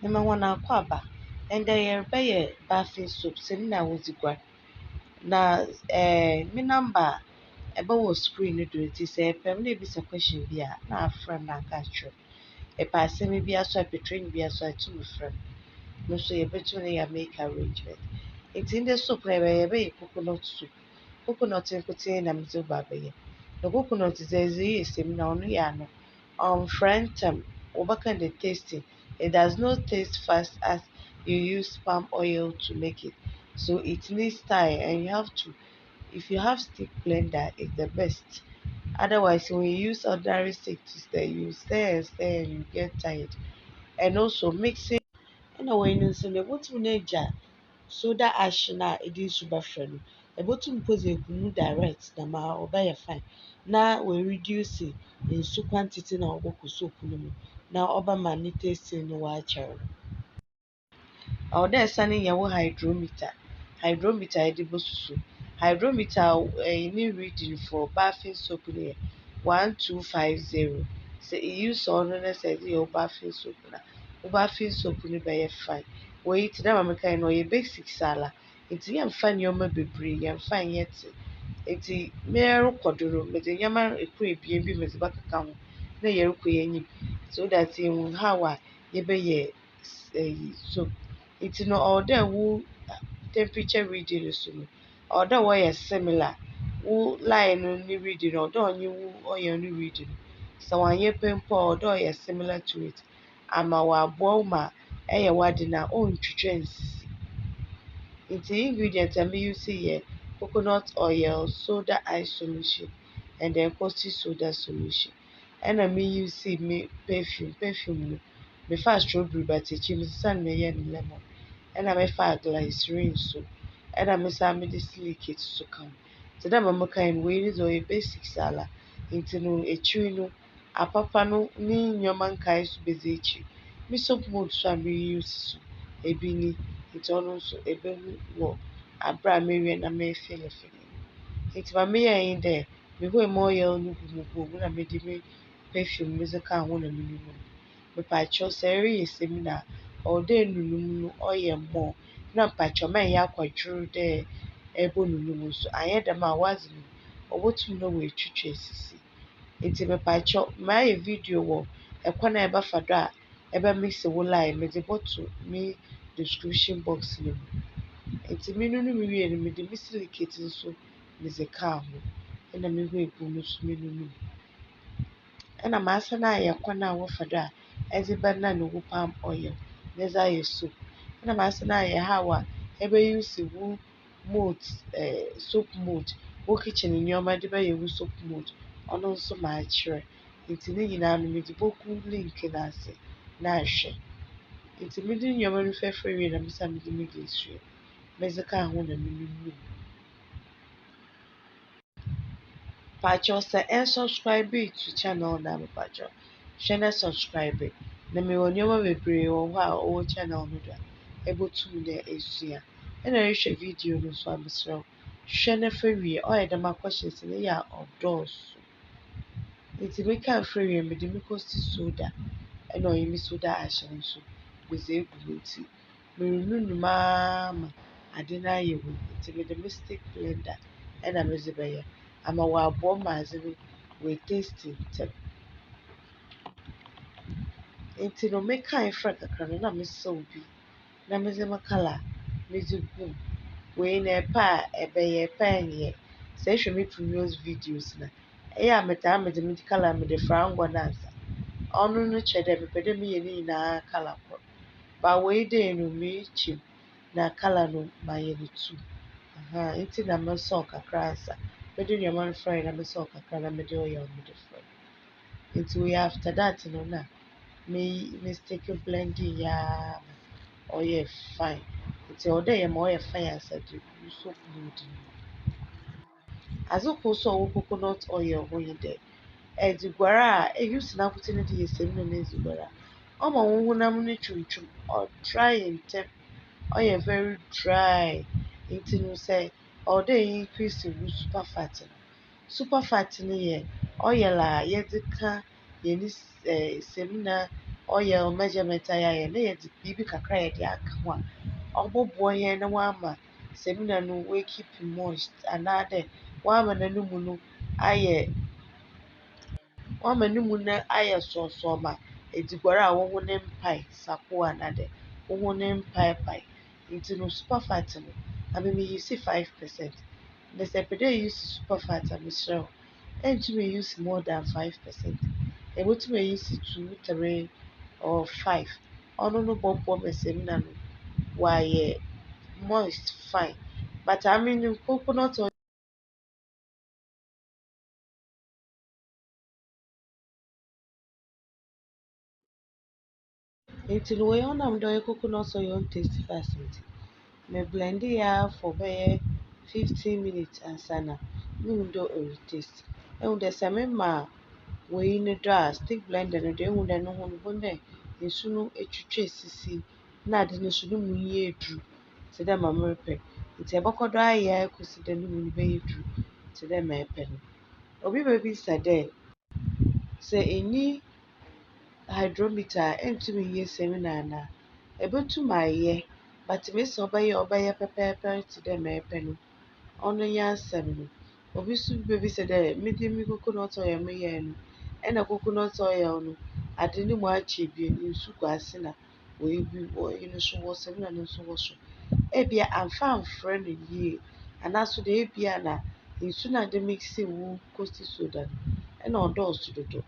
Number one aquaba. And there be bathing soap, semina was gua. Na me number ɛbɛwɔ screen no do nti sɛ ɛpɛ na ebisa question bi a na afrɛ me na aka akyerɛ me. Ɛpɛ asɛm bi aso a ɛpɛ training bi aso a ɛtum frɛ me. No nso yɛbɛtum ne yɛ make arrangement. Nti ndɛ soap na yɛbɛyɛ coconut soup. Coconut nkotsee na medze ba abɛyɛ. Na coconut dze ɛdze yɛ semina ɔno yɛ ano. Ɔmfrɛ ntɛm. Wobɛka the tasting. It does not taste fast as you use palm oil to make it. So it needs time and you have to if you have stick blender it's the best. Otherwise when you use ordinary stick to stir you stir and stir and you get tired. And also mixing ɛna wei no nso no ɛbɛtum no agya soda ash no a ɛde nsu bɛfrɛ no ɛbɛtum mpo dze egu mu direct na ma ɔbɛyɛ fine na we reduce nsu quantity na ɔbɔkɔ soap no mu na ɔbɛma ne tasting no wɔakyɛr. Ɔwɔ dɛ ɛsan nya wo hydrometer. Hydrometer a yɛde bɛsusu. Hydrometer ne reading for bathing soap no yɛ 1250. Sɛ use ɔno na sɛ ɛde yɛ wo bathing soap na wo bathing soap no bɛyɛ fine. Wei tse dɛ ma mekae no ɔyɛ basics ala nti yɛmfa nneɛma bebree yɛmfa nyɛ tse. Nti mara rokɔ do no medze nneɛma ekor ebien bi medze bɛkeka ho na yɛrokɔ yɛn enyim so that yehu how a yɛbɛyɛ soap. Nti no ɔwɔ dɛ wo temperature reading no so no ɔwɔ dɛ wɔyɛ similar. Wo line no ne reading no ɔwɔ dɛ ɔnye wo oil no reading no. Sɛ ɔannyɛ pɛ mpo a ɔwɔ dɛ ɔyɛ similar to it ama wɔaboa wo ma ɛyɛ w'ade no a ɔnntwitwa nsisi. Nti ingredient a me use yɛ coconut oil, soda ice solution, and then caustic soda solution. Ɛna me use me perfume. Perfume no mefaa strawberry but ekyir mesesa no meyɛɛ no lemon. Ɛna mefaa glycerine nso. Ɛna mesan mede silicate nso ka ho. Tse dɛ ma mekae no wei ne dze ɔyɛ basics ala nti no ekyir no apapa no ne nneɛma nkae so bedzi ekyir. Me soap mould so a me use so ebi ni nti ɔno nso ebehu wɔ aber a mewie na mefilifili no. Nti ma meyɛe nye dɛ mehue m'oil no gu mu bowl mu na mede me perfume medze kaa ho na menunu mu. Mepaakyɛw sɛ ɛreyɛ semina a ɔwɔ dɛ enunu mu no ɔyɛ more na mpaakyɛw mɛnnyɛ akwadwer dɛ ɛbɔnunu mu nso annyɛ dɛm a w'adze no obotum na oetwitwa esisi. Nti mepaakyɛw mayɛ video wɔ kwan a ɛbɛfa do a ɛbɛmix wo line medze bɔto me description box no mu. Nti menunu mu wie no mede me silicate nso medze kaa ho ɛna mehue gu mu nso menunu mu. Ɛna masan ayɛ kwan a wɔfa do a ɛdze bɛnan wo palm oil na ɛdze ayɛ soap. Ɛna masan ayɛ how a ɛbɛuse wo moulds soap mould wo kitchen nneɛma de bɛyɛ wo soap mould ɔno nso makyerɛ. Nti ne nyinaa no medze bogu link no ase na ahwɛ. Nti mede nneɛma no fɛfrɛ wie na mesan mede me glycerine medze kaa ho na menunu mu. Mepaakyɛw sɛ ɛnsubscribe to channel no a mepaakyɛw hwɛ na subscribe na mewɔ nneɛma bebree wɔ hɔ a ɔwɔ channel no do a ebotum dɛ esua. Ɛna ɛrehwɛ video no nso a mesrɛ wo hwɛ na fa wie ɔyɛ dɛm a questions no yɛ a ɔdɔɔso. Nti mekaa frɛ wie mede me caustic soda ɛna ɔyɛ me soda ash no nso medze egu mu nti merununu mu ara ma ade no ayɛ wei nti mede me stick blender ɛna medze bɛyɛ ama wɔaboa ma adze no oetasty ntɛm. Nti no mekae frɛ kakra no na mesaw bi na medze me colour medze gum. Wei no ɛpɛ a ɛbɛyɛ ɛpɛ a ɛnnyɛ. Sɛ ehwɛ me previous videos no a ɛyɛ a metaa mede me colour mede fra angua no ansa. Ɔno no kyerɛ dɛ mepɛ dɛ meyɛ ne nyinaa colour kor. But wei dei no meekyɛm na colour no mayɛ no two. Nti na mesaw kakra ansa. Mede nneɛma no frae na mesaw kakra na mede oil no mede frɛ. Nti wei after that no na me stick blending ara ma ɔyɛɛ fine. Nti ɔwɔ dɛ ɛyɛ ma ɔyɛ fine ansa de egu wo soap mould no mu. Adze kor so a ɔwɔ coconut oil ho nye dɛ ɛdze guar a use n'akotsee no de yɛ semina na ɛdze guar a ɔma wo honam no twintwim. Ɔdry ntɛm. Ɔyɛ very dry. Nti no sɛ ɔwɔ dɛ increase wo superfat no. Superfat no yɛ oil a yɛdze ka hɛn semina oil measurement a yɛayɛ na yɛdze biribi kakra a yɛde aka ho a ɔbɛboa hɛn na wɔama semina no keep moist anaadɛ wɔama ne mu no ayɛ sɔɔsɔɔ ma edzi a wo ho ne mpae sako anaadɛ wo ho ne mpaepae. Nti no superfat no ame miyusi 5%. Na sɛ epɛ dɛ eyusi superfat a meserɛ wo enntum ennyi more than 5%. Ebotum eyusi 2, 3 or 5. Ɔno no bɔboa ma semina no wɔayɛ moist fine. But ame no coconut oil nti no wei ɔnam dɛ ɔyɛ coconut oil taste fast ntsi me blendii ara for bɛyɛ 15 minutes ansana muhu dɛ ɔretaste. Ehu dɛ sɛ mema wei no do a stick blender no do ehu dɛ no ho no ibohu dɛ nsu no etwitwa esisi na ade no so no mu nyɛ edur tse dɛ ma merepɛ. Nti ɛbɛkɔ do ayɛ ara kosi dɛ no mu no bɛyɛ dur tse dɛ ma epɛ no. Obi bebisa dɛ sɛ nnyi hydrometer a enntum nnyɛ semina anaa? Ebotum ayɛ but mesi ɔbɛyɛ a ɔbɛyɛ pɛpɛɛpɛ tse dɛ ma epɛ no. Ɔno nye asɛm no. Obi so bebisa dɛ mede me coconut oil meyɛe no ɛna coconut oil no ade no mu akyɛ ebien, nsu gu ase na wei no so wɔ semina no so wɔ sor. Ebia amfa amfora no yie anaaso deɛ ebia na nsu no a ade mixii wo coasting soda no ɛna ɔdɔɔso dodo.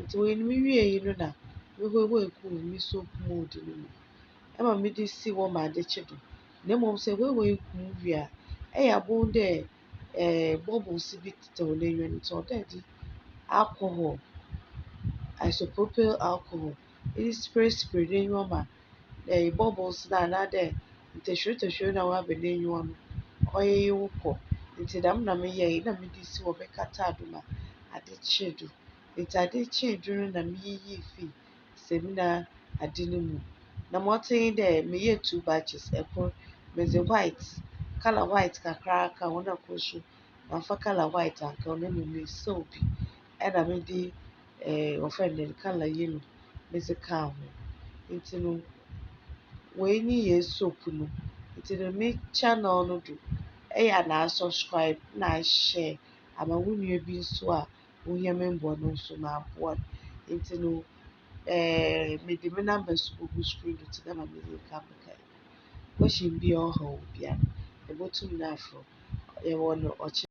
Nti wei no miwiei no na mehoehoe guu me soap mould no mu ɛma mede sii hɔ ma ade kye do. Na mmom sɛ ehoehoe gu mu wie a ɛyɛ a ibohu dɛ bubbles bi tetɛw n'enyiwa no ntsi ɔwɔ dɛ ɛde alcohol, isopropyl alcohol ede spray n'enyiwa ma bubbles no anaadɛ ntahwiretahwire no a wɔaba n'enyiwa no ɔyeyew kɔ. Nti dɛm na meyɛe na mede sii hɔ bɛkataa do ma ade kyee do. Nti ade kyee do no na miyiyii fii semina ade no mu. Na ma ɔtse nye dɛ meyɛɛ 2 batches. Ɛkor medze colour white kakra kaa ho na kor so mamfa colour white anka ho na mmom mesaw bi ɛna mede wɔfrɛ no dɛn colour yellow medze kaa ho. Nti no wei nye yɛn soap no. Nti no me channel no do ɛyɛ a na asubscribe na ahyɛ ama wo nua bi so a ohia me mboa no so ma aboa no. Nti no mede me number so bogu screen do tse dɛ ma medzi kan akɛyɛ. Question biara a ɔhaw wo biara no ebotum na afrɛ. Yɛwɔ no ɔkye